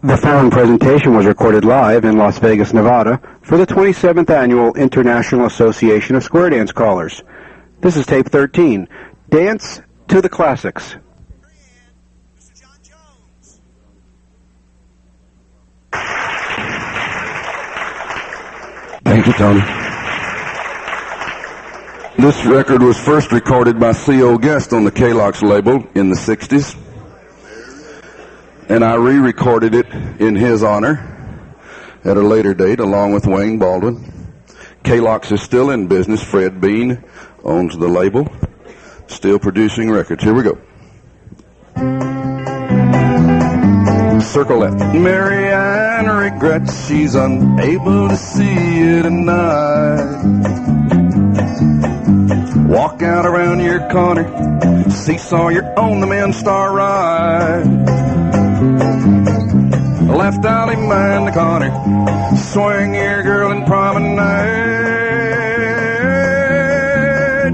The following presentation was recorded live in Las Vegas, Nevada for the 27th Annual International Association of Square Dance Callers. This is tape 13, Dance to the Classics. Thank you, Tony. This record was first recorded by C.O. Guest on the K-Lox label in the 60s. And I re-recorded it in his honor at a later date, along with Wayne Baldwin. K-Lox is still in business. Fred Bean owns the label, still producing records. Here we go. Circle left. Marianne regrets she's unable to see you tonight. Walk out around your corner, seesaw, you're on the men's star ride. Left alley man the corner, swing your girl in promenade.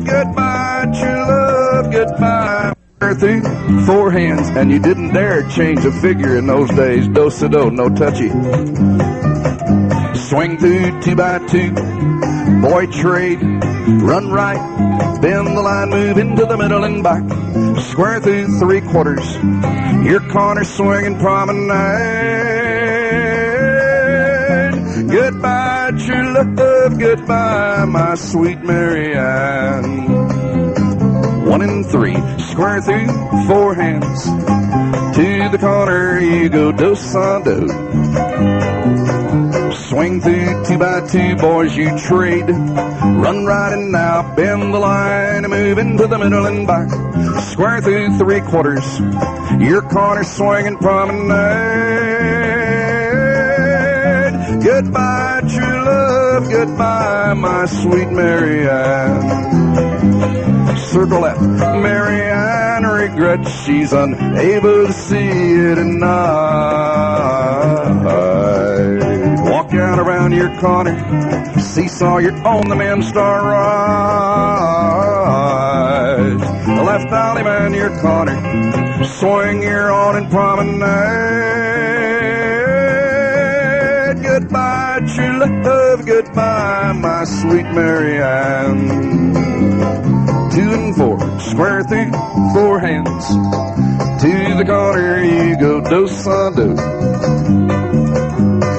Goodbye, true love, goodbye. Through four hands, and you didn't dare change a figure in those days. Do-si-do, no touchy. Swing through 2 by 2, boy trade, run right, bend the line, move into the middle and back. Square through 3/4, your corner swinging promenade. Goodbye, true love, goodbye, my sweet Marianne. 1 and 3, square through 4 hands, to the corner you go, do-si-do. Swing through 2 by 2, boys, you trade. Run right and now, bend the line and move into the middle and back. Square through 3/4, your corner swinging promenade. Goodbye, true love, goodbye, my sweet Marianne. Circle left. Marianne regrets she's unable to see you tonight. Walk out around your corner, seesaw, you're on the men's star ride. The left alley man, your corner, swing your on and promenade. Goodbye, true love, goodbye, my sweet Marianne. 2 and 4, square through 4 hands, to the corner you go, do-si-do.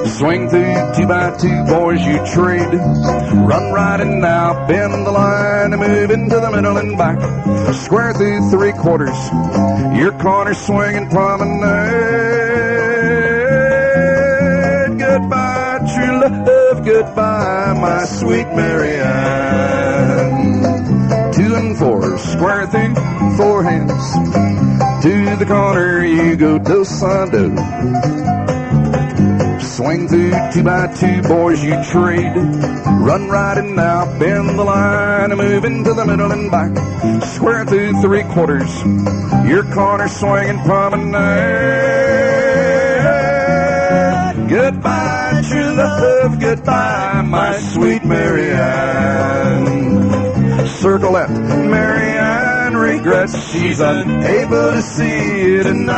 Swing through 2 by 2, boys, you trade. Run right and now, bend the line and move into the middle and back. Square through 3/4, your corner swinging promenade. Goodbye, true love, goodbye, my sweet Marianne. 2 and 4, square through 4 hands, to the corner you go, do-si-do. Swing through 2 by 2, boys, you trade. Run right and now, bend the line and move into the middle and back. Square through 3/4, your corner swinging promenade. Goodbye, true love, goodbye, my sweet Marianne. Circle left. Marianne regrets she's unable to see you tonight.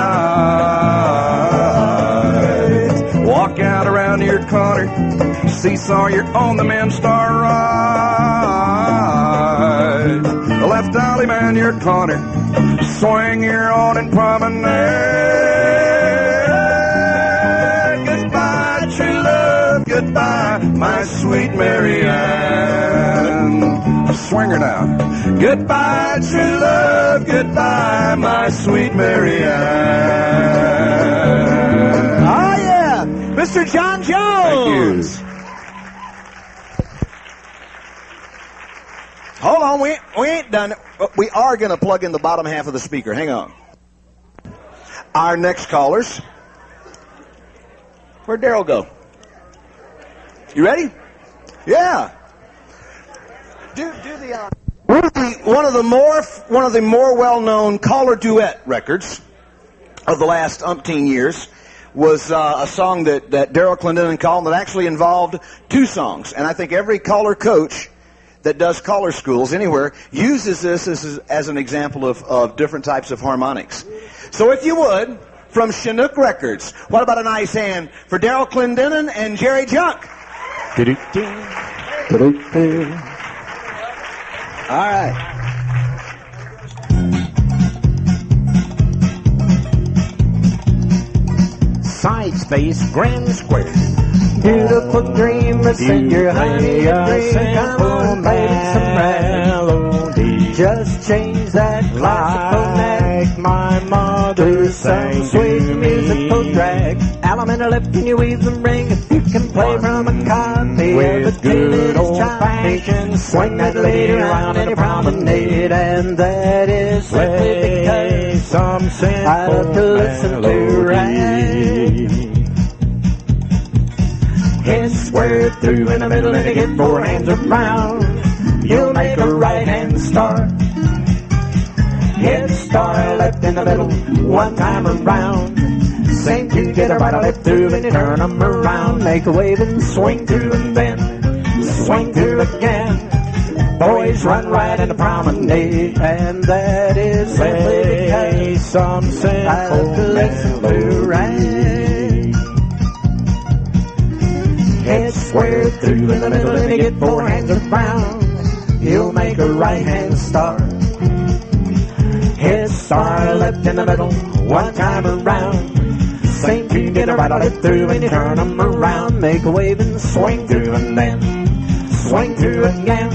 Walk out around your corner, seesaw, you're on the men's star ride. The left alley man, your corner, swing your on and promenade. Goodbye, true love, goodbye, my sweet Marianne. Swinger now. Goodbye, true love, goodbye, my sweet Marianne. Oh, yeah. Mr. John Jones. Thank you. Hold on, we ain't done it. We are going to plug in the bottom half of the speaker. Hang on. Our next callers. Where'd Daryl go? You ready? Yeah. Do the one of the more well-known caller duet records of the last umpteen years was a song that Daryl Clendenin called that actually involved 2 songs. And I think every caller coach that does caller schools anywhere uses this as an example of different types of harmonics. So if you would, from Chinook Records. What about a nice hand for Daryl Clendenin and Jerry Junk? All right. Side space, grand square. Beautiful dreamers, send your honey a dream. Come on, play some melody. Just change that classical neck. My mother sang sweet musical drag. Alum in her lip, can you weave and ring? If you can play from a copy with good old-fashioned swing that lady around in your promenade. And that is simply because some I love to listen to rag. Head square through in the middle and you get four hands around. You'll make a right hand star. Head star left in the middle, one time around. Same two, get a right or left through and you turn them around. Make a wave and swing through and then swing through again. Boys run right in the promenade, and that is simply because some I love to listen to rag. Head square through in the middle and you get four hands around. You'll make a right hand star. Head star left in the middle, one time around. Same two, get a right or left through and you turn them around. Make a wave and swing through and then swing through again.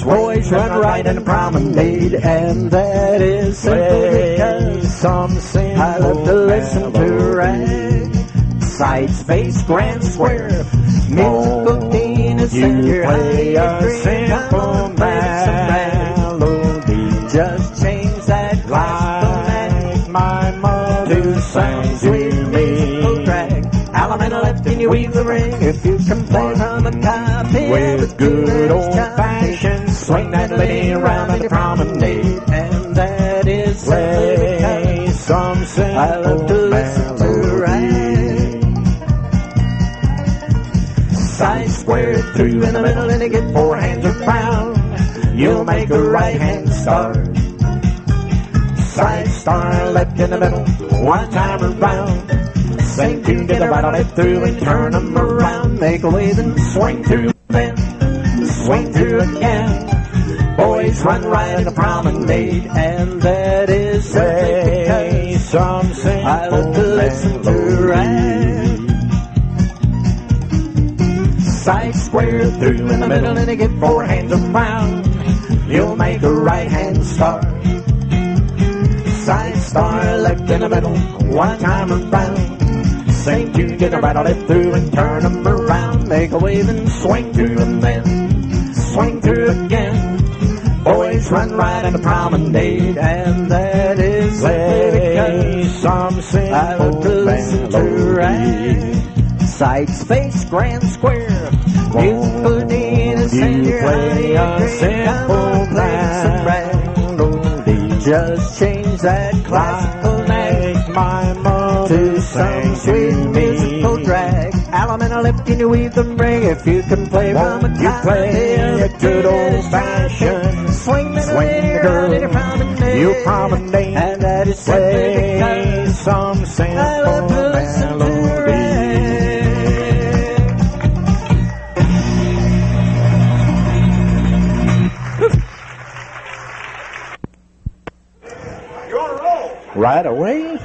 Boys run right in the promenade, and that is simply because some I love to listen to rag. Side space, grand square, musical Venus, and your play a simple melody. Just change that classical neck. My mother sang sweet musical drag. Alum in the left and you weave the ring. If you can play from a copy with good old-fashioned swing that lady around in the promenade, and that is play some simple I love to listen to rag. Side square through in the middle and you get four hands around. You'll make a right hand star. Side star left in the middle, one time around. Same two, get a right or left through and turn them around. Make a wave and swing through, then swing through again. Boys run right in the promenade, and that is simply because some I love to listen to rag. Side square through in the middle and you get four hands around. You'll make a right hand star. Side star left in the middle, one time around. Same two, get a right or left through and turn them around. Make a wave and swing through and then swing through again. Boys run right in the promenade, and that is because some I love to listen to rag. Side space, grand square, musical Venus, and your play a simple melody. Just change that classical neck. My mother sang sweet musical drag. Alum in a lip, can you weave the ring? If you can play from a you play a good old-fashioned swing the girl in your promenade. You promenade, and that is simply because some simple melody. Right away.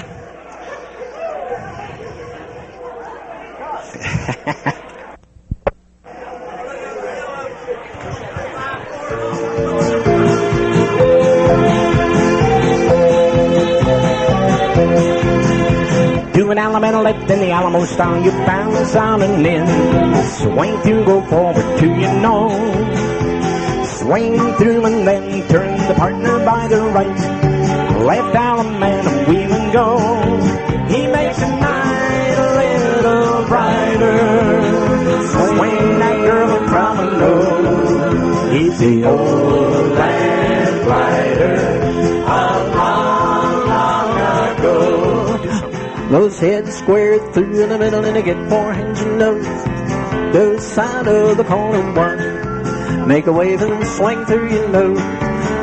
Do an Alabama left in the Alamo style, you bounce on and in. Swing through, go forward to your nose. Swing through and then turn the partner by the right. Left Alabama and wheel and go. He makes the night a little brighter. Swing that girl in promenade. He's the old land glider of long, long ago. Those heads square through in the middle and they get four hands and nose. The side of the corner one. Make a wave and swing through your nose.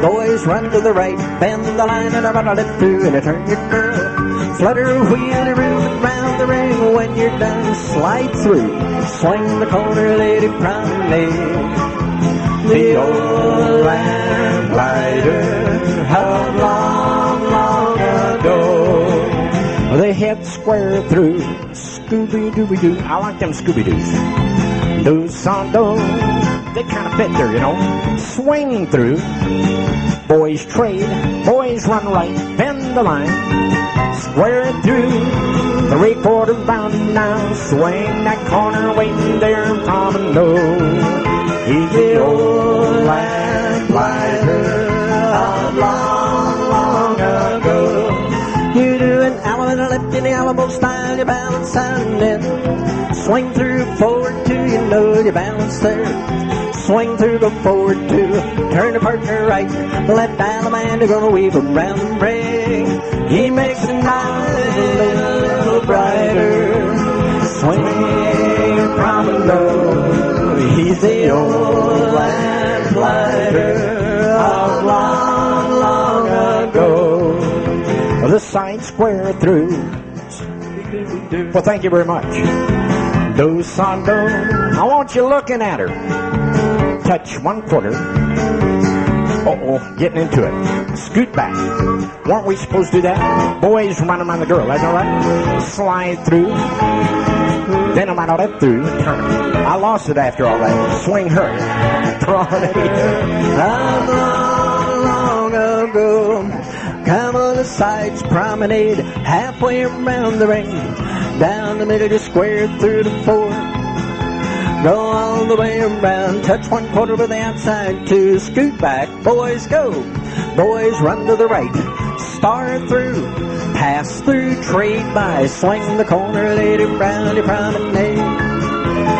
Boys run to the right, bend the line and about to lift through and turn your girl. Flutter, wheel, around the ring. When you're done, slide through. Swing the corner, lady promenade. The old lamplighter, how long, long ago. They head square through. Scooby-Dooby-Doo. I like them Scooby-Doos. Those on those, they kind of fit there, you know. Swing through. Boys trade, boys run right, bend the line. Square through, 3/4 round now. Swing that corner, waiting there from a nose. He's the old lamplighter of long, long ago. You do an Alamo left in the Alamo style, you balance out and then swing through forward two, you know you balance there. Swing through, go forward two, turn the partner right. Left Alamander gonna weave around the ring. He makes the night a little brighter. Swing from below. He's the old lamplighter of long, long ago. The side square through. Well, thank you very much. Dos on dos. I want you looking at her. Touch 1/4. Uh-oh, getting into it. Scoot back. Weren't we supposed to do that? Boys running around the girl, that's all right? Slide through. Then I'm out of through. Turn. I lost it after all that. Swing her. How long, long ago. Come on the sides, promenade. Halfway around the ring. Down the middle, just square through the 4. Go all the way around, touch 1/4 with the outside to scoot back. Boys go, boys run to the right. Star through, pass through, trade by. Swing the corner, lady round your promenade.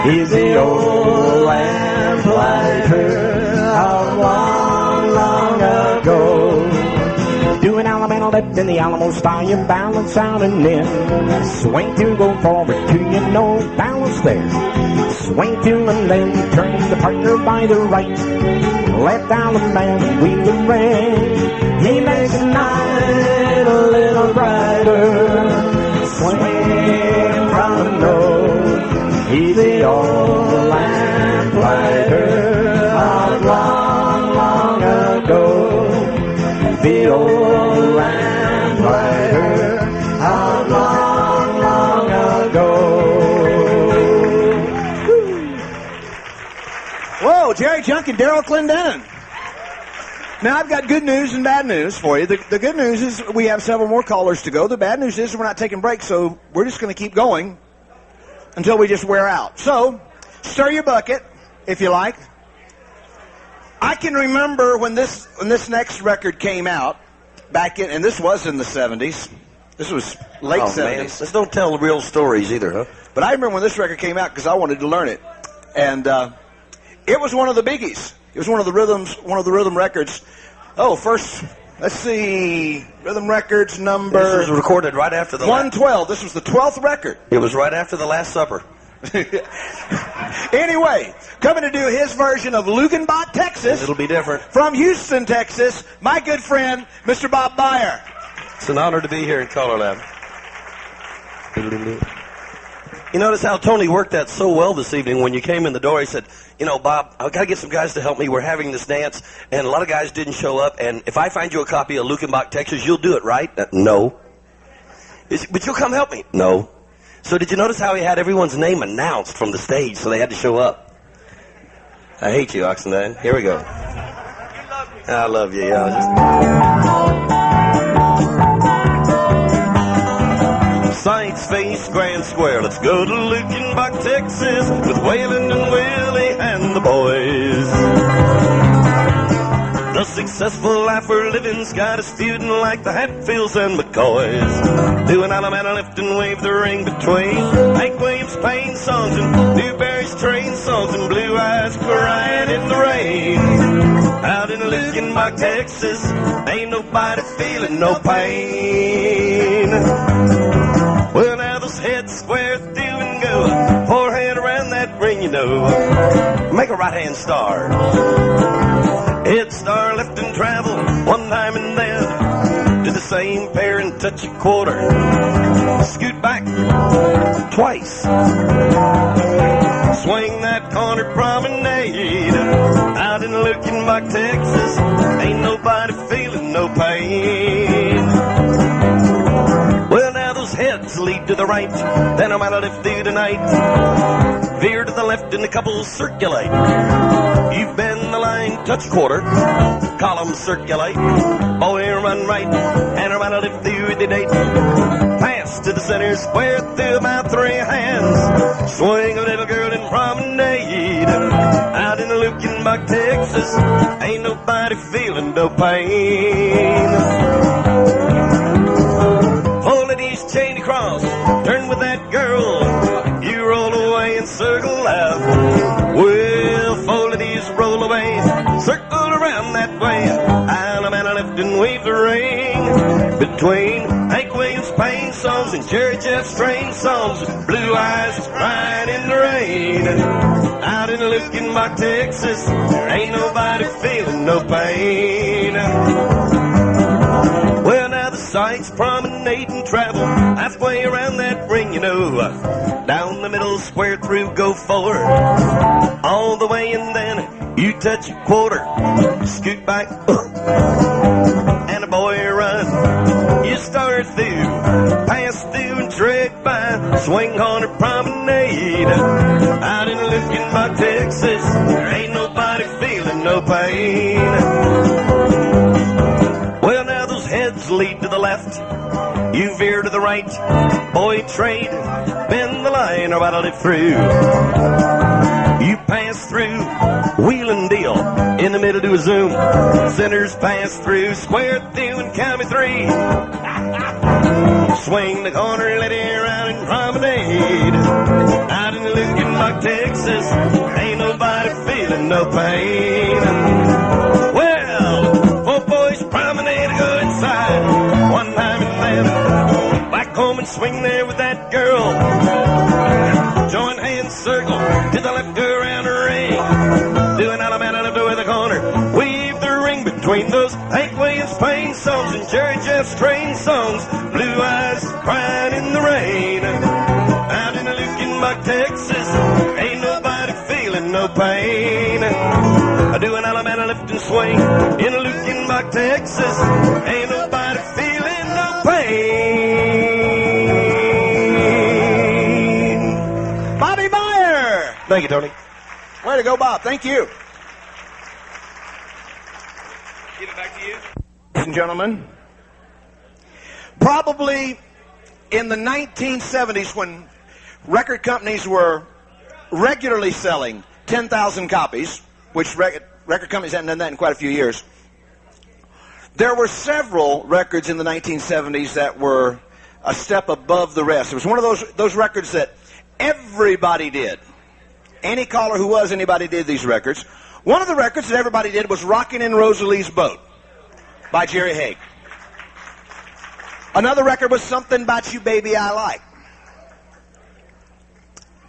He's the old lamplighter of long, long ago. Do an Alabama left in the Alamo style, you balance out and in. Swing through, go forward to you know, balance there. Swing through and then turn the partner by the right. Left Alabama wheel the ring. He makes the night a little brighter. Swing from the nose. He's the old lamplighter of long, long ago. The old lamplighter of long, long ago. Whoa, Jerry Junk and Daryl Clendenin. Now, I've got good news and bad news for you. The good news is we have several more callers to go. The bad news is we're not taking breaks, so we're just going to keep going until we just wear out. So, stir your bucket, if you like. I can remember when this next record came out, back in, and this was in the 70s. This was late 70s. Man. Let's don't tell the real stories either, huh? But I remember when this record came out because I wanted to learn it. And it was one of the biggies. It was one of the rhythm records. Oh, first, let's see, rhythm records number... This was recorded right after the... 112. This was the 12th record. It was right after the Last Supper. Anyway, coming to do his version of Lugenbach, Texas. It'll be different. From Houston, Texas, my good friend, Mr. Bob Beyer. It's an honor to be here in CALLERLAB. You notice how Tony worked that so well this evening. When you came in the door, he said, you know, Bob, I've got to get some guys to help me. We're having this dance, and a lot of guys didn't show up, and if I find you a copy of Lugenbach, Texas, you'll do it, right? No. But you'll come help me? No. So did you notice how he had everyone's name announced from the stage, so they had to show up? I hate you, Oxendine. Here we go. I love you, yeah. Science Face Grand Square. Let's go to Lugenbach, Texas, with Waylon and Willie and the boys. The successful life we're living's got us feuding like the Hatfields and McCoys. Doing Alabama lift and wave the ring between Hank Williams' Payne songs and Newberry's train songs and Blue Eyes crying in the rain. Out in Lugenbach, Texas, ain't nobody feeling no pain. Well, now those heads square through and go, forehand around that ring, you know. Make a right-hand star. Head star, left and travel, one time and then do the same pair and touch a quarter, scoot back twice, swing that corner promenade, out in Looking-Back, Texas, ain't nobody feeling no pain. Well, now those heads lead to the right, then I'm out of left through tonight, veer to the left and the couples circulate. You've been the line, touch quarter, column circulate, boy run right, and I'm out of left through the date. Pass to the center square through about 3 hands, swing a little girl in promenade, out in the Looking-Back, Texas, ain't nobody feeling no pain. Full of these chain across, turn with that girl, you roll away and circle left. Well, full of these roll away, circle around that way, I'll man left and wave the ring, between Hank Williams' pain songs and Jerry Jeff's train songs, blue eyes crying in the rain, out in Looking-Back, Texas, ain't nobody feeling no pain. Well, now the sights promenade and travel halfway around that ring, you know, down the middle, square through, go forward, all the way, and then you touch a quarter, scoot back, and a boy run. You start through, pass through and tread by, swing on a promenade, out in Looking-Back, Texas, there ain't nobody feeling no pain. Well, now those heads lead to the left, you veer to the right, boy trade, bend the line or battle it through. You pass through, wheel and deal, in the middle do a zoom, centers pass through, square through and count me 3. Swing the corner, let it around and promenade, out in Looking-Back, Texas, ain't nobody feeling no pain. Well, 4 boys promenade, go inside, one time and then back home and swing there with that girl. Join hands, circle to the left, go around the ring, do an Alabama left over the corner, weave the ring between those Hank Williams pain songs and Jerry Jeff's train songs, blue eyes crying in the rain, out in Looking-Back, Texas, ain't nobody feeling no pain. I do an Alabama lift and swing in Looking-Back, Texas, ain't nobody feeling no pain. Bobby Meyer! Thank you, Tony. Way to go, Bob. Thank you. Give it back to you. Ladies and gentlemen, probably in the 1970s when record companies were regularly selling 10,000 copies, which record companies hadn't done that in quite a few years, there were several records in the 1970s that were a step above the rest. It was one of those records that everybody did. Any caller who was anybody did these records. One of the records that everybody did was Rockin' in Rosalie's Boat by Jerry Hague. Another record was Something About You, Baby, I Like.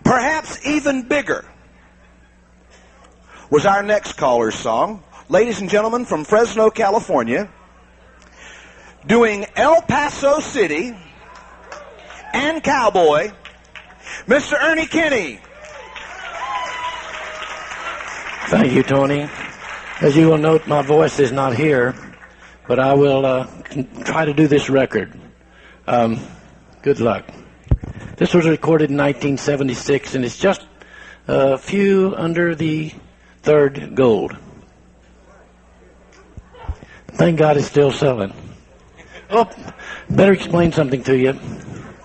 Perhaps even bigger was our next caller's song. Ladies and gentlemen, from Fresno, California, doing El Paso City and Cowboy, Mr. Ernie Kinney. Thank you, Tony. As you will note, my voice is not here, but I will try to do this record. Good luck. This was recorded in 1976, and it's just a few under the 3rd gold. Thank God it's still selling. Oh, better explain something to you. Yeah,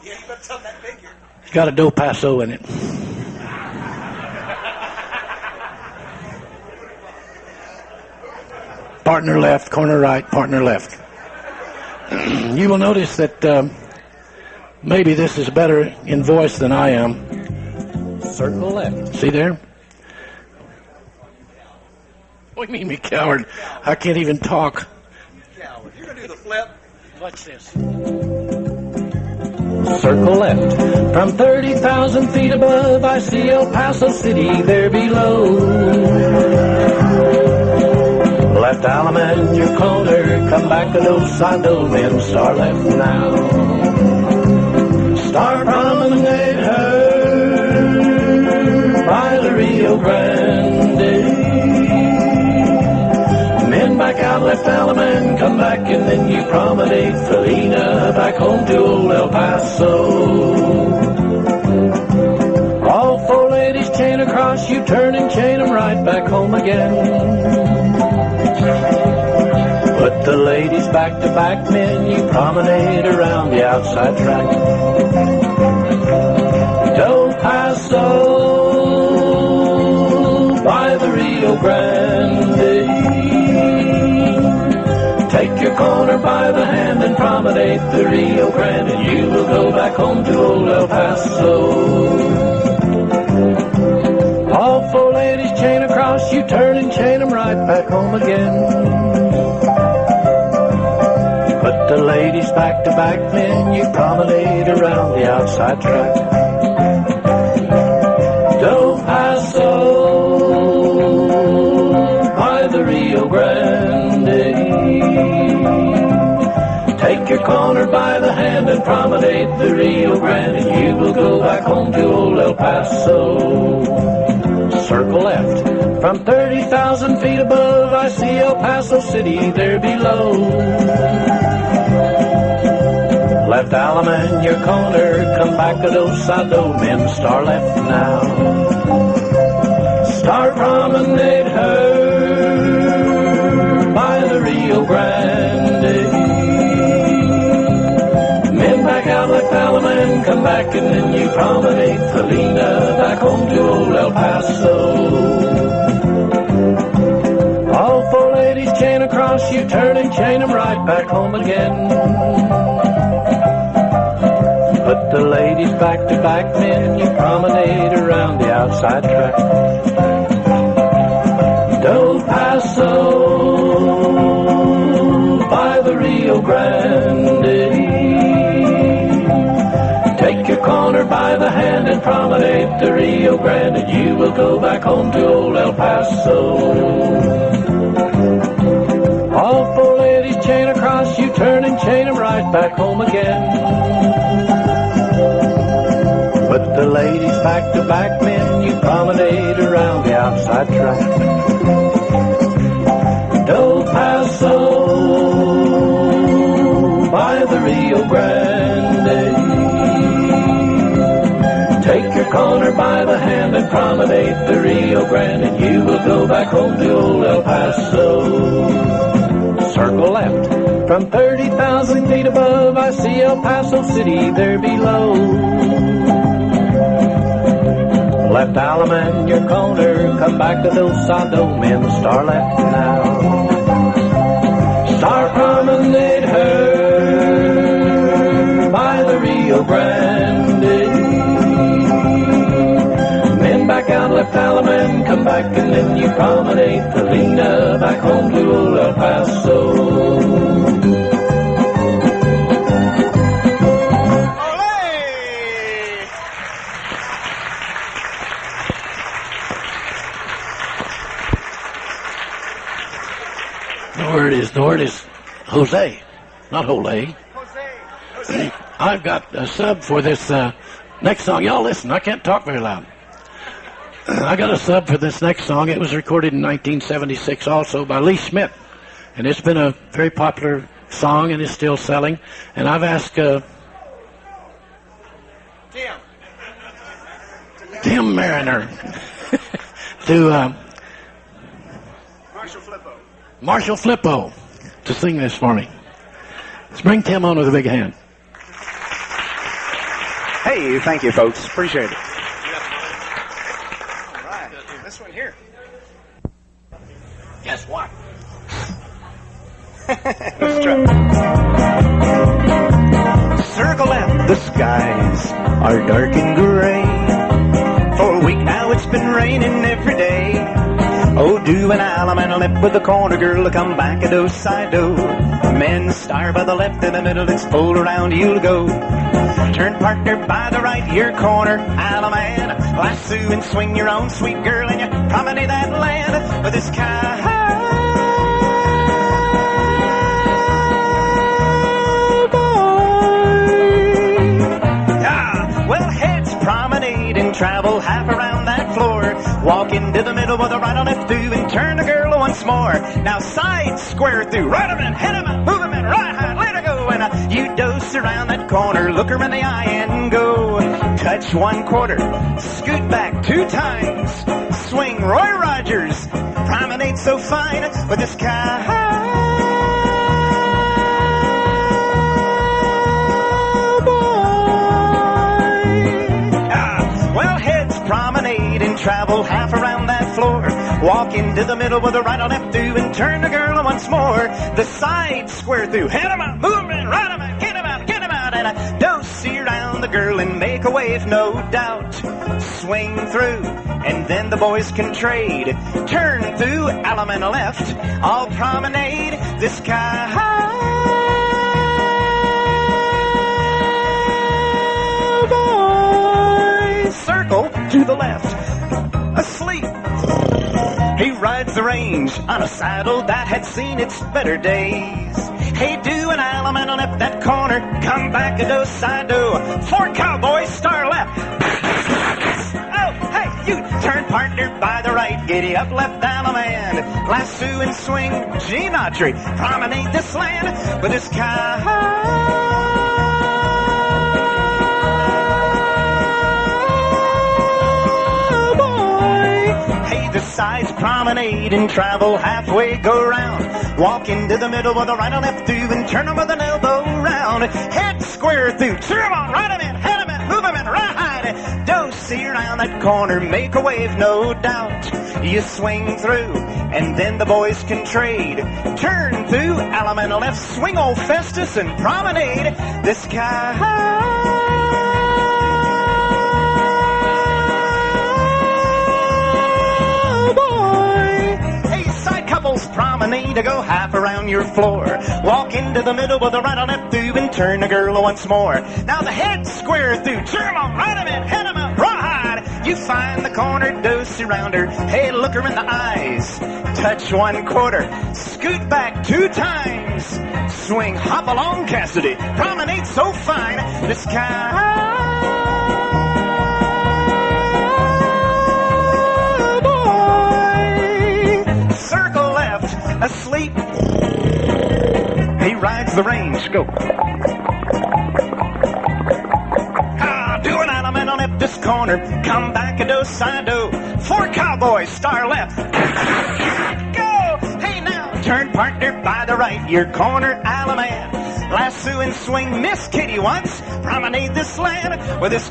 you better tell that figure. It's got a do paso in it. Partner left, corner right, partner left. You will notice that maybe this is better in voice than I am. Circle left. See there? What do you mean, me coward? I can't even talk. Coward. You're going to do the flip. Watch this. Circle left. From 30,000 feet above, I see El Paso City there below. Left alum in your corner, come back to those side door men, star left now. Star promenade her by the Rio Grande. Men back out, left alum and come back, and then you promenade Felina back home to old El Paso. All four ladies chain across, you turn and chain them right back home again. Put the ladies back to back, men, you promenade around the outside track. Del Paso by the Rio Grande. Take your corner by the hand and promenade the Rio Grande, and you will go back home to old El Paso. All four ladies chain across, you turn and chain them right back home again. Put the ladies back to back, men, you promenade around the outside track. Del Paso by the Rio Grande. Take your corner by the hand and promenade the Rio Grande, and you will go back home to old El Paso. Circle left. From 30,000 feet above, I see El Paso City there below. Left alum in your corner, come back to those sado men, star left now. Star promenade her by the Rio Grande. Men back out, left alum and come back, and then you promenade Felina back home to old El Paso. All four ladies chain across, you turn and chain them right back home again. Put the ladies back to back, men, you promenade around the outside track. Del Paso by the Rio Grande. Take your corner by the hand and promenade the Rio Grande, and you will go back home to old El Paso. All four ladies chain across, you turn and chain them right back home again. Put the ladies back to back, men, you promenade around the outside track. Del Paso by the Rio Grande. Take your corner by the hand and promenade the Rio Grande, and you will go back home to old El Paso. Circle left. From 30,000 feet above, I see El Paso City there below. Left alum in your corner, come back to those sado men, star left now. Star promenade her by the Rio Grande. Men back out, left alum and come back, and then you promenade Felina back home to old El Paso. The word is Jose, not Jose. I've got a sub for this next song. Y'all listen, I can't talk very loud. I got a sub for this next song. It was recorded in 1976 also by Lee Schmidt. And it's been a very popular song and is still selling. And I've asked Tim Mariner to Marshall Flippo to sing this for me. Let's bring Tim on with a big hand. Hey, thank you, folks. Appreciate it. All right. This one here. Guess what? Let's try. Circle left. The skies are dark and gray. For a week now it's been raining every day. Oh, do an alum and a lip with the corner girl to come back a dose side do. Men star by the left, in the middle it's full around you'll go. Turn partner by the right, your corner, alum and lasso and swing your own sweet girl and you promenade that land with the skies travel half around that floor. Walk into the middle with a right or left through and turn the girl once more. Now side square through, right him in, hit him in, move him in, right hand, let her go. And you dose around that corner, look her in the eye and go. Touch 1/4, scoot back 2 times, swing Roy Rogers, promenade so fine with this cowboy. Well, heads promenade and travel half around that floor. Walk into the middle with a right or left through and turn the girl once more. The side square through, hit him out, move him in, right him out, get him out, get him out. And dose around the girl and make a wave, no doubt. Swing through, and then the boys can trade. Turn through, element left, all promenade. This cowboy circle to the left, asleep. He rides the range on a saddle that had seen its better days. Hey, do an element on up that corner, come back a do side do. 4 cowboys, star left. Oh, hey, you turn partner by the right, giddy up left element. Lasso and swing, geometry, promenade this land with this cowboy. Hey, the sides promenade and travel halfway, go round. Walk into the middle with a right or left through and turn them with an elbow round. Head square through, cheer them on, right them in, head them in, move them in, right. Dose around that corner, make a wave, no doubt. You swing through, and then the boys can trade. Turn through, element left, swing old Festus and promenade. This couples promenade to go half around your floor. Walk into the middle with a right or left through and turn the girl once more. Now the head square through, cheer 'em on, right 'em in, head 'em up, rawhide. You find the corner, dose around her, hey, look her in the eyes. Touch 1/4, scoot back 2 times. Swing, hop along, Cassidy, promenade so fine. This asleep. He rides the range. Go. Do an element on up this corner. Come back a do side do. 4 cowboys, star left. Go. Hey now, turn partner by the right. Your corner element. Lasso and swing. Miss Kitty once. Promenade this land with this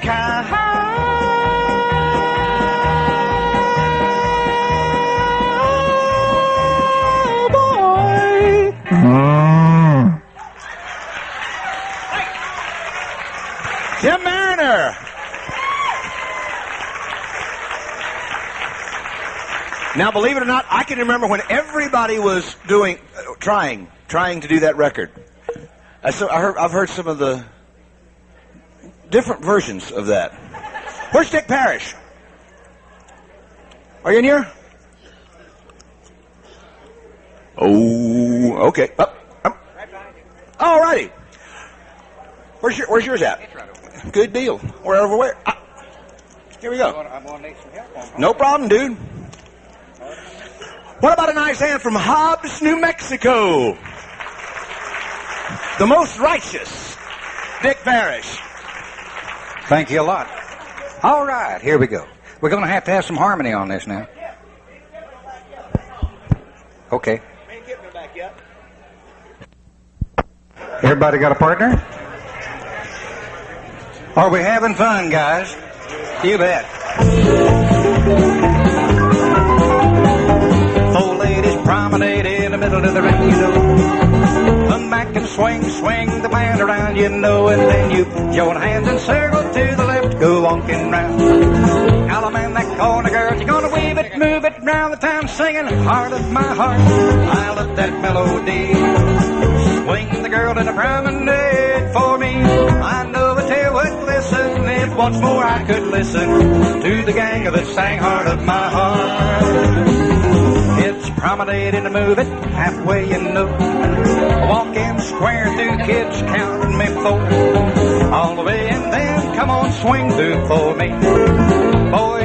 Jim Mariner. Now, believe it or not, I can remember when everybody was trying to do that record. I've heard some of the different versions of that. Where's Dick Parrish? Are you in here? Oh, okay. All righty. Where's yours at? Good deal. We're over where? Here we go. I'm going to need some help on that. No problem, dude. What about a nice hand from Hobbs, New Mexico? The most righteous, Dick Parrish. Thank you a lot. All right, here we go. We're going to have some harmony on this now. Okay. Everybody got a partner? Are we having fun, guys? You bet. 4 ladies promenade in the middle of the ring, you know. Come back and swing the band around, you know, and then you join hands and circle to the left, go walking round. Alabama, that corner girl, you're gonna weave it, move it round the time, singing heart of my heart. I love that melody. Swing the girl in a promenade for me. I know a tale would listen if once more I could listen to the gang that sang heart of my heart. Kids promenade and move it halfway, you know. Walking square through, kids counting me 4 all the way, and then come on, swing through for me.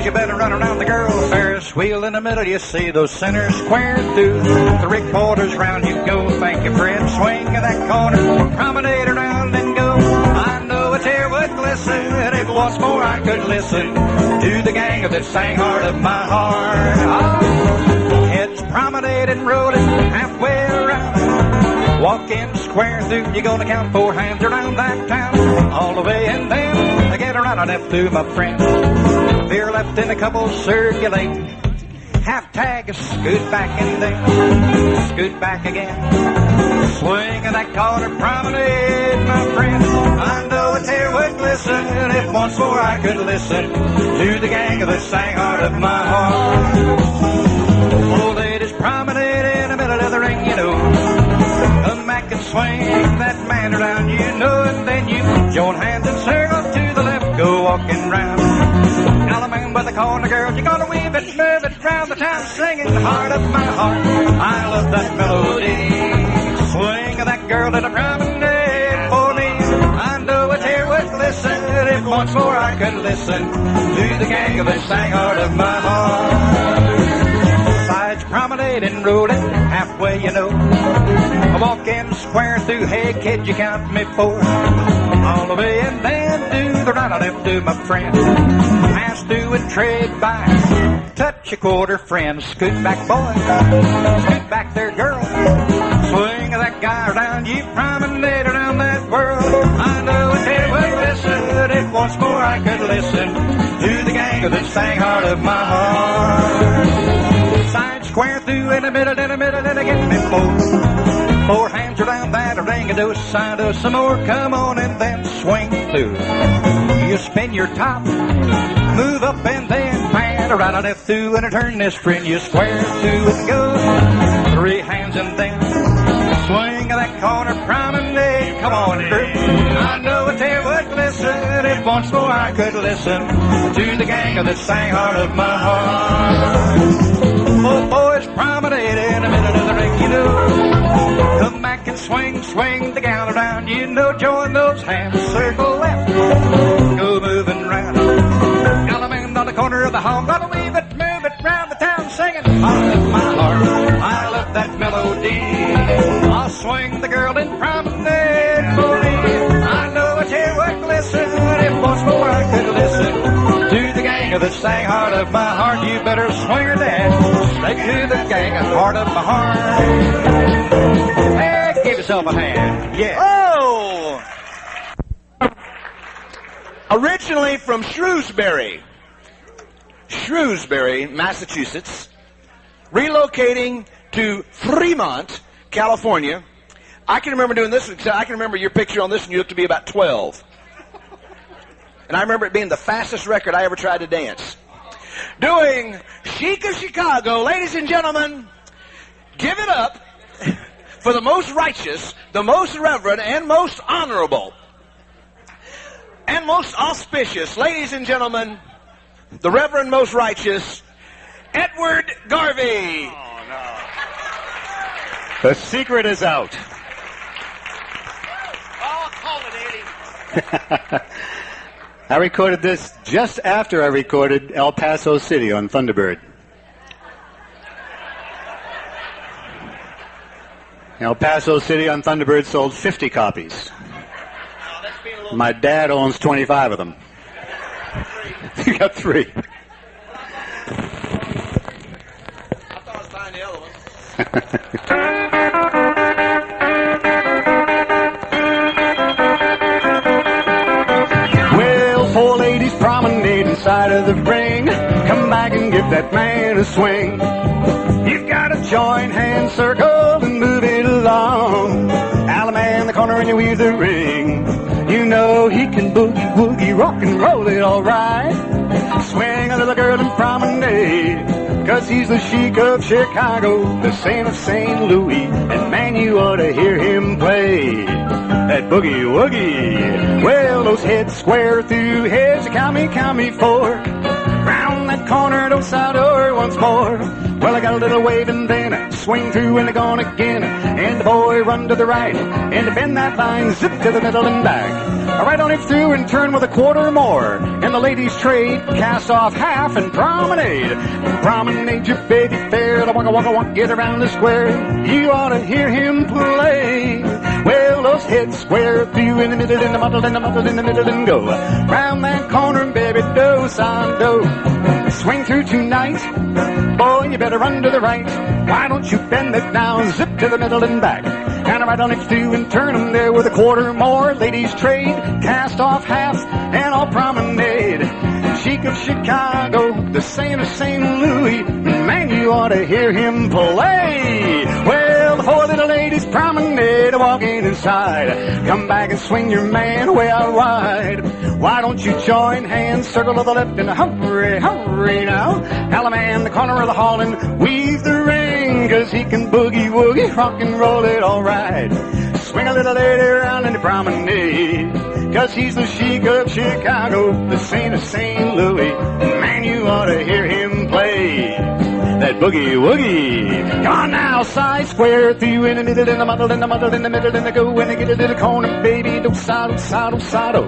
you better run around the girl. Ferris wheel in the middle, you see those centers square through. 3/4 round you go, thank you Fred. Swing in that corner, promenade around and go. I know a tear would glisten if once more I could listen to the gang that sang Heart of My Heart. Oh, heads promenade and rolling halfway around. Walking square through, you're gonna count 4 hands around that town. All the way and then I get around on up through my friend. Veer left in a couple circulate. Half tag, scoot back and then scoot back again. Swing in that corner promenade, my friend. I know a tear would glisten if once more I could listen to the gang that sang Heart of My Heart. Old ladies promenade in the middle of the ring, you know. Come back and swing that man around, you know, and then you join hands and circle to the left, go walking round. Alabama by the corner, girl, you're gonna weave it, move it round the town, singing Heart of My Heart. I love that melody. Swing of that girl to the promenade for me. I know a tear would glisten if once more I could listen to the gang that sang Heart of My Heart. Sides promenade and rolling halfway, you know. I walk in square through, hey kid, you count me 4. All the way and then do the right, I left to my friend. Pass through and trade by, touch a quarter friend. Scoot back boy, scoot back there girl. Swing of that guy around, you promenade around that world. I know a tear would listen if once more I could listen to the gang that sang Heart of My Heart. Side square through in the middle, and again me 4 hands around that ring, a dose, side of some more. Come on and then swing through. You spin your top, move up and then pan around and left through and a turn this friend. You square through and go 3 hands and then swing of that corner promenade. Come on through. I know a tear would glisten if once more I could listen to the gang that sang Heart of My Heart. Both boys promenade in the middle of the ring, you know. Come back and swing, swing the gal around, you know. Join those hands, circle left, go moving round. Alabama on the corner of the hall, gonna weave it, move it round the town, singing Heart of My Heart. I love that melody. I'll swing the girl in promenade for me. I know a tear would glisten if once more I could listen to the gang that sang Heart of My Heart. You better swing her dad. Straight to the gang, Heart of My Heart. Hey, give yourself a hand. Yeah. Oh! Originally from Shrewsbury, Massachusetts, relocating to Fremont, California. I can remember doing this. I can remember your picture on this, and you looked to be about 12. And I remember it being the fastest record I ever tried to dance. Doing Chic of Chicago, ladies and gentlemen, give it up for the most righteous, the most reverend, and most honorable, and most auspicious, ladies and gentlemen, the Reverend Most Righteous, Edward Garvey. Oh, no. The secret is out. Oh, call it, Eddie. I recorded this just after I recorded El Paso City on Thunderbird. El Paso City on Thunderbird sold 50 copies. My dad owns 25 of them. You got 3. I thought I was buying the other one. Well, 4 ladies promenade inside of the ring. Come back and give that man a swing. You've got to join hands, circle, and move it along. Alabama in the corner and you weave the ring. You know he can boogie, woogie, rock and roll it all right. Swing a little girl and promenade, 'cause he's the chic of Chicago, the saint of St. Louis, and man, you ought to hear him play that boogie woogie. Well, those heads square through, heads count me 4. Round that corner, don't side door once more. Well, I got a little wave and then swing through and gone again. And the boy run to the right and bend that line, zip to the middle and back. Right on it through and turn with a quarter more. And the ladies trade, cast off half and promenade. Promenade your baby fair, the waka waka waka, get around the square. You ought to hear him play. Well, those heads square through in the middle, in the muddle, in the muddle, in the middle, and go round that corner, baby, do, son, do. Swing through tonight, boy, you better run to the right. Why don't you bend it down, zip to the middle and back. And right on it through and turn them there with a quarter more. Ladies trade, cast off half, and all promenade. Chic of Chicago, the Saint of St. Louis, man, you ought to hear him play. Well, the four little ladies promenade, walking inside. Come back and swing your man way out wide. Why don't you join hands, circle to the left, and hurry, hurry now. Alaman, the corner of the hall, and weave the ring, 'cause he can boogie woogie, rock and roll it all right. Swing a little lady around in the promenade, 'cause he's the chic of Chicago, the Saint of St. Louis. Man, you ought to hear him play that boogie woogie. Come on now, side square through in the middle, in the muddle, in the muddle, in the middle, and the go when I get to the corner, baby, do sado, sado, sado.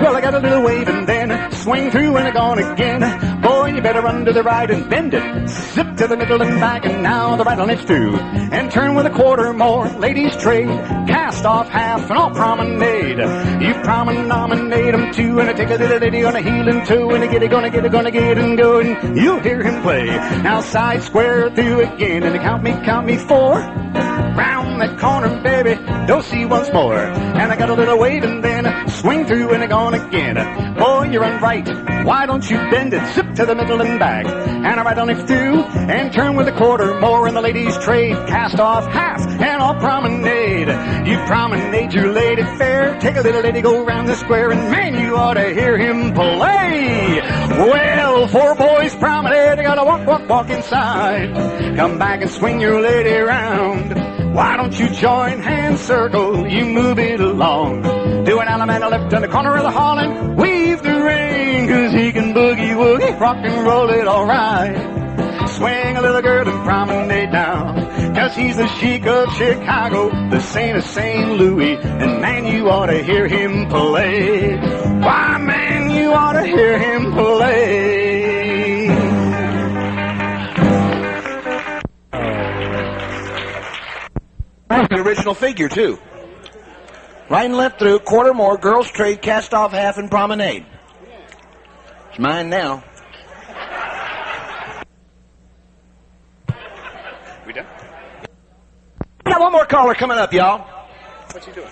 Well, I got a little wave and then swing through and gone again. Boy, you better run to the right and bend it, zip to the middle and back, and now the right on it's through. And turn with a quarter more, ladies trade, cast off half, and all promenade. You nominate them too, and I take a little lady on a heel and toe, and I get it, gonna get it, gonna get and go, and you'll hear him play. Now side square through again, and count me four. Round that corner, baby, don't see once more. And I got a little wave and then swing through and gone again. Boy, you run right, why don't you bend it, zip to the middle and back. And I right on it through and turn with a quarter more, and the ladies trade, cast off half, and all promenade. You promenade your lady fair, take a little lady, go round the square, and man, you ought to hear him play. Well, four boys promenade, they gotta walk, walk, walk inside. Come back and swing your lady around. Why don't you join hands, circle, you move it along. Do an element left in the corner of the hall and weave the ring, 'cause he can boogie woogie, rock and roll it all right. Swing a little girl and promenade down, 'cause he's the chic of Chicago, the Saint of St. Louis, and man, you ought to hear him play. Why, man, you ought to hear him play. The original figure, too. Right and left through, quarter more, girls trade, cast off half, and promenade. It's mine now. We done? We got one more caller coming up, y'all. What's he doing?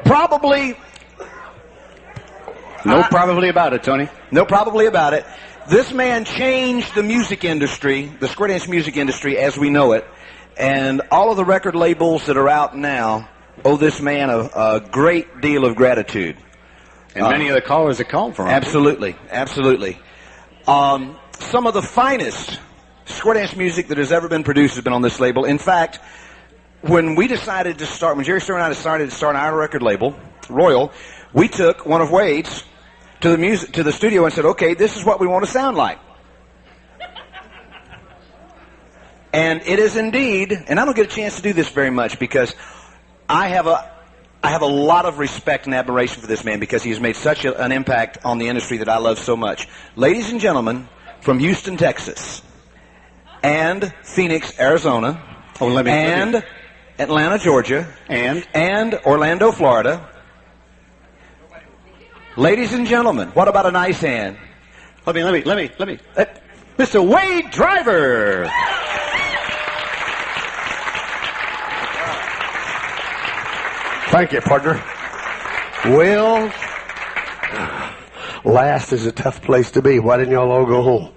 Probably. No probably about it, Tony. No probably about it. This man changed the music industry, the square dance music industry as we know it, and all of the record labels that are out now owe this man a great deal of gratitude. And many of the callers that called for him. Absolutely, absolutely. Some of the finest square dance music that has ever been produced has been on this label. In fact, when we decided to start, when Jerry Stern and I decided to start our record label, Royal, we took one of Wade's to the studio and said, okay, this is what we want to sound like. And it is indeed, and I don't get a chance to do this very much because I have a lot of respect and admiration for this man because he has made such an impact on the industry that I love so much. Ladies and gentlemen, from Houston, Texas, and Phoenix, Arizona, and Atlanta, Georgia, and Orlando, Florida. Ladies and gentlemen, what about a nice hand? Let me. Mr. Wade Driver. Thank you, partner. Well, last is a tough place to be. Why didn't y'all all go home?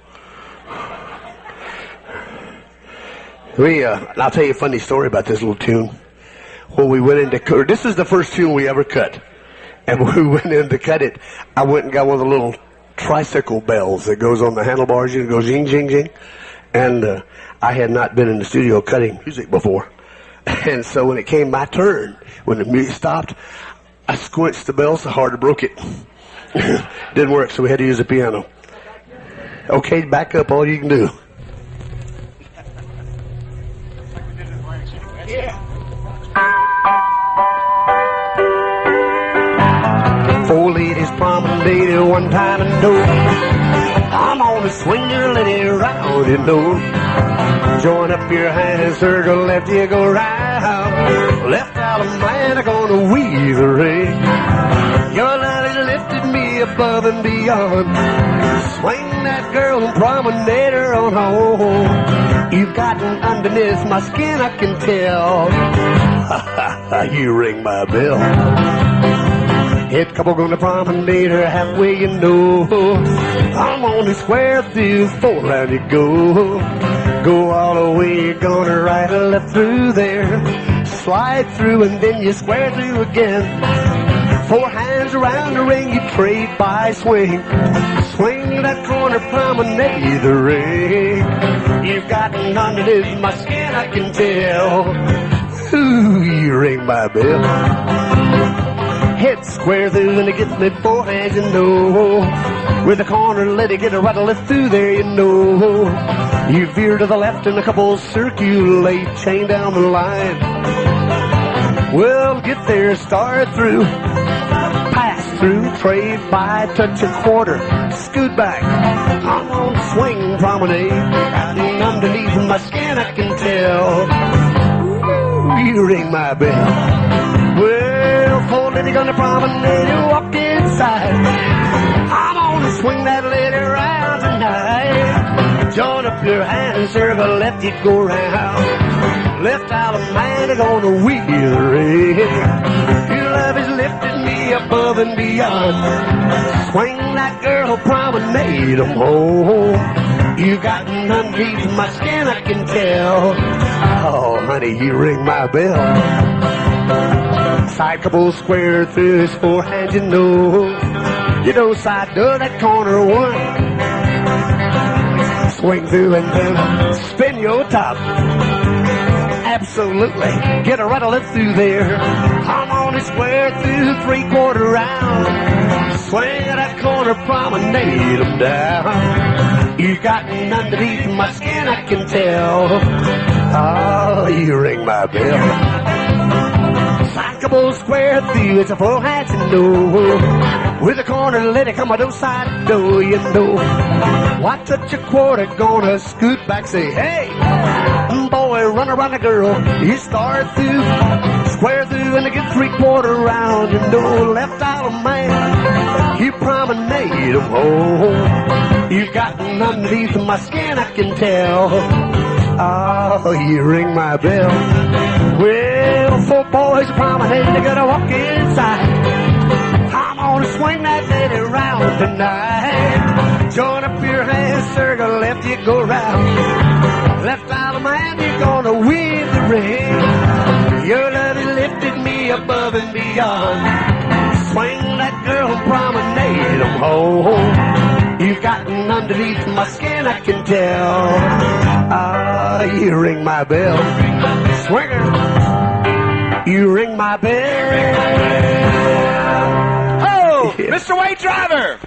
I'll tell you a funny story about this little tune. When we went into, this is the first tune we ever cut. And when we went in to cut it, I went and got one of the little tricycle bells that goes on the handlebars. You know, it goes zing, zing, zing. And I had not been in the studio cutting music before. And so when it came my turn, when the music stopped, I squinched the bell so hard I broke it. Didn't work, so we had to use the piano. Okay, back up all you can do. Four ladies promenade one time and no. I'm on the swinger, let it round, you know. Join up your hands, circle left, you go round. Left out of man, I'm gonna weave the ring. Your love has lifted me above and beyond. Swing that girl and promenade her on home. You've gotten underneath my skin, I can tell. You ring my bell. Head couple gonna promenade her halfway, you know. I'm on the square through, 4 round you go. Go all the way, you're gonna right or left through there. Slide through and then you square through again. 4 hands around the ring, you trade by swing. Swing that corner, promenade the ring. You've gotten underneath my skin, I can tell. Ooh, you ring my bell. Head square through and it gets me 4 hands, you know. With the corner, let it get a right or left through there, you know. You veer to the left and a couple circulate, chain down the line. Well, get there, start through. Pass through, trade by, touch a quarter, scoot back. I'm on swing promenade, and underneath my skin I can tell. Ooh, you ring my bell. Well, 4 lady gonna promenade and walk inside. I'm gonna swing that lady around tonight. Join up your hands, circle left, you go round. Left out of man, it's gonna weave the ring. Your love has lifted me above and beyond. Swing that girl, promenade 'em home. You gotten underneath my skin, I can tell. Oh, honey, you ring my bell. Side couple square through his 4 hands, you know. You know, side to that corner 1. Swing through and then spin your top. Absolutely. Get a right or left through there. I'm on a square through 3/4 round. Swing that corner, promenade 'em down. You gotten underneath my skin, I can tell. Oh, you ring my bell. Side couple square through, it's a 4 hands, you know. With a corner, let it come on those side door, you know. Why touch a quarter, gonna scoot back, say, hey, boy, run around the girl. You start through, square through, and get 3/4 round, you know. Left out of man, you promenade 'em home. You gotten underneath my skin, I can tell. Oh, you ring my bell. Well, 4 boys promenade, they gotta walk inside. I'm gonna swing that lady round tonight. Join up your hands, circle left, you go round. Left out of man, you're gonna weave the ring. Your love has lifted me above and beyond. Swing that girl and promenade 'em home. You've gotten underneath my skin, I can tell. Ah, you ring my bell. Swinger, you ring my bell. Oh, Mr. Wade Driver.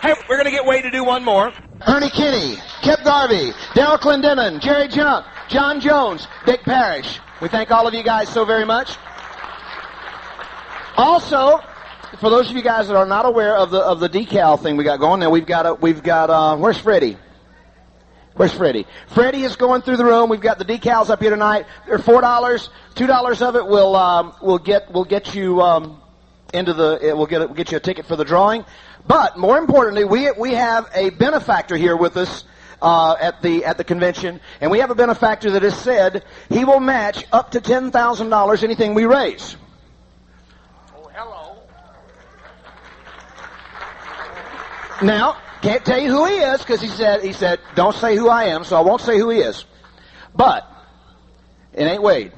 Hey, we're going to get Wade to do one more. Ernie Kinney, Kip Garvey, Daryl Clendenin, Jerry Junk, John Jones, Dick Parrish. We thank all of you guys so very much. Also, for those of you guys that are not aware of the decal thing we got going, now we've got where's Freddie? Where's Freddie? Freddie is going through the room. We've got the decals up here tonight. They're $4. $2 of it will get you into the we'll get you a ticket for the drawing. But more importantly, we have a benefactor here with us at the convention, and we have a benefactor that has said he will match up to $10,000 anything we raise. Oh, hello. Now, can't tell you who he is because he said don't say who I am, so I won't say who he is. But it ain't Wade.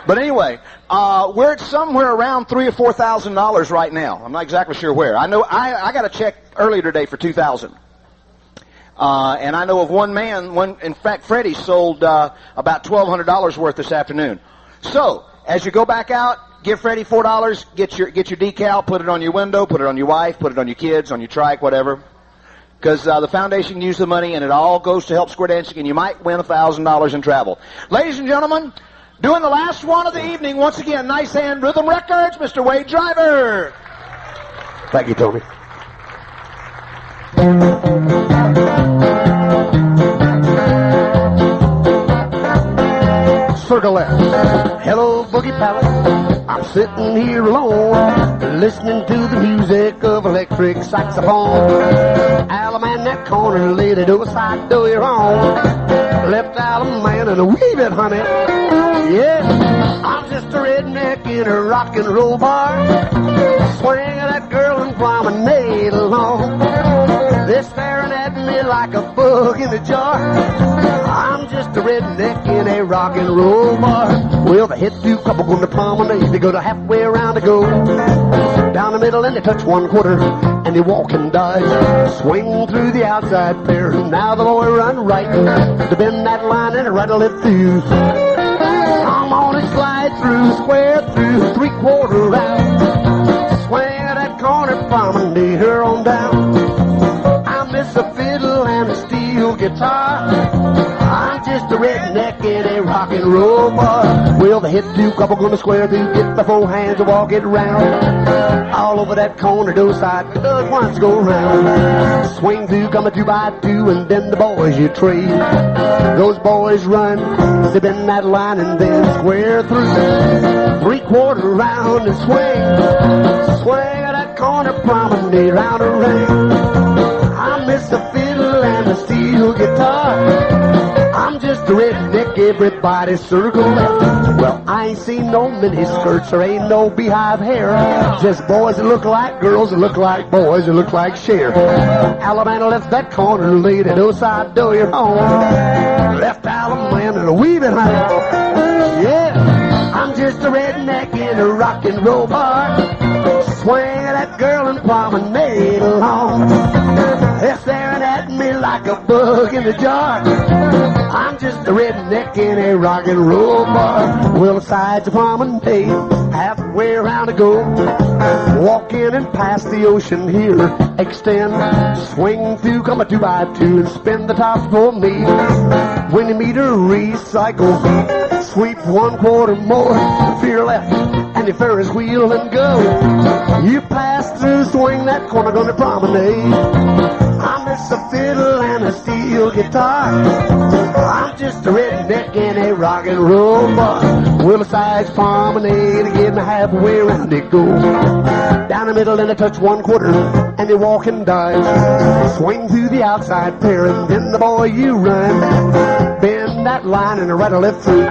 But anyway, we're at somewhere around $3,000 or $4,000 right now. I'm not exactly sure where. I know I got a check earlier today for $2,000, and I know of one man. In fact, Freddie sold about $1,200 worth this afternoon. So as you go back out, Give Freddie $4. Get your decal. Put it on your window. Put it on your wife. Put it on your kids. On your trike. Whatever. Because the foundation can use the money, and it all goes to help square dancing, and you might win $1,000 in travel. Ladies and gentlemen, doing the last one of the evening, once again, Nice Hand Rhythm Records, Mr. Wade Driver. Thank you, Tony. Circle left. Hello, Boogie Palace. I'm sitting here alone, listening to the music of electric saxophone. Alum in that corner, lady, do a side, do your own. Left alum man and a wee bit, honey. Yeah, I'm just a redneck in a rock and roll bar, swinging that girl and promenade along. They're staring at me like a bug in a jar. I'm just a redneck in a rock and roll bar. Well, the head two couple going to promenade. They go to halfway around to go down the middle and they touch 1/4 and they walk and dive. Swing through the outside pair. Now the boy run right to bend that line and right a left through. I'm on a slide through, square through, 3/4 round. Swing at that corner promenade her on down. I miss a fiddle and a steel guitar. I'm just a redneck in a rock and roll bar. Well, the head two couple gonna square through, get the 4 hands and walk it round. All over that corner, those side does once go round. Swing through, come a 2 by 2, and then the boys you trade. Those boys run, they bend that line and then square through. 3/4 round and swing. Swing at that corner promenade round a ring. I miss a fiddle and a steel guitar. I'm just a redneck, everybody circle left. Well, I ain't seen no mini skirts, there ain't no beehive hair. Just boys that look like girls that look like boys that look like Cher. Alabama left that corner, lady, no side door your home. Left Alabama and a wee bit high. Yeah, I'm just a redneck in a rock and roll bar. Swing that girl and promenade along. They're staring at me like a bug in a jar. I'm just a redneck in a rock and roll bar. Well, besides the promenade, halfway around to go. Walk in and past the ocean here. Extend, swing through, come a 2 by 2 and spin the top for me. When you meet a recycle, sweep 1/4 more, fear left, and the Ferris wheel and go. You pass through, swing that corner, gonna promenade. I miss a fiddle and a steel guitar. I'm just a redneck in a rock and roll bar. Well, besides promenade, again halfway around they go. Down the middle and they touch 1/4 and they walk and dive. Swing through the outside pair and then the boy you run. Bend that line and right or left through.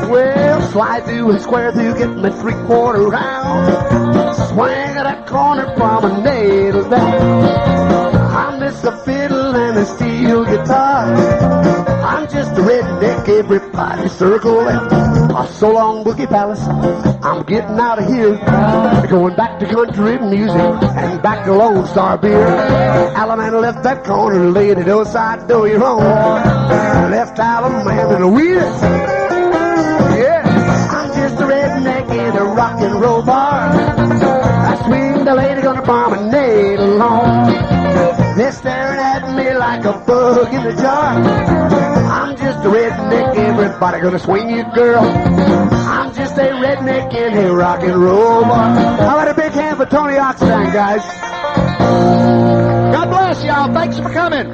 Well, slide through and square through, get me 3/4 round. Swing at that corner promenade down. I miss a fiddle and a steel guitar. I'm just a redneck, everybody circle left. So long, Boogie Palace, I'm getting out of here. Going back to country music and back to Lone Star beer. Alabama left that corner, laid it outside door your own. Left Alabama in a wheel. Yeah, I'm just a redneck in a rock and roll bar. I swing the lady gonna promenade along. They're staring at me like a bug in a jar. I'm just a redneck, everybody gonna swing you, girl. I'm just a redneck in a rock and roll bar. How about a big hand for Tony Oxendine, guys? God bless y'all. Thanks for coming.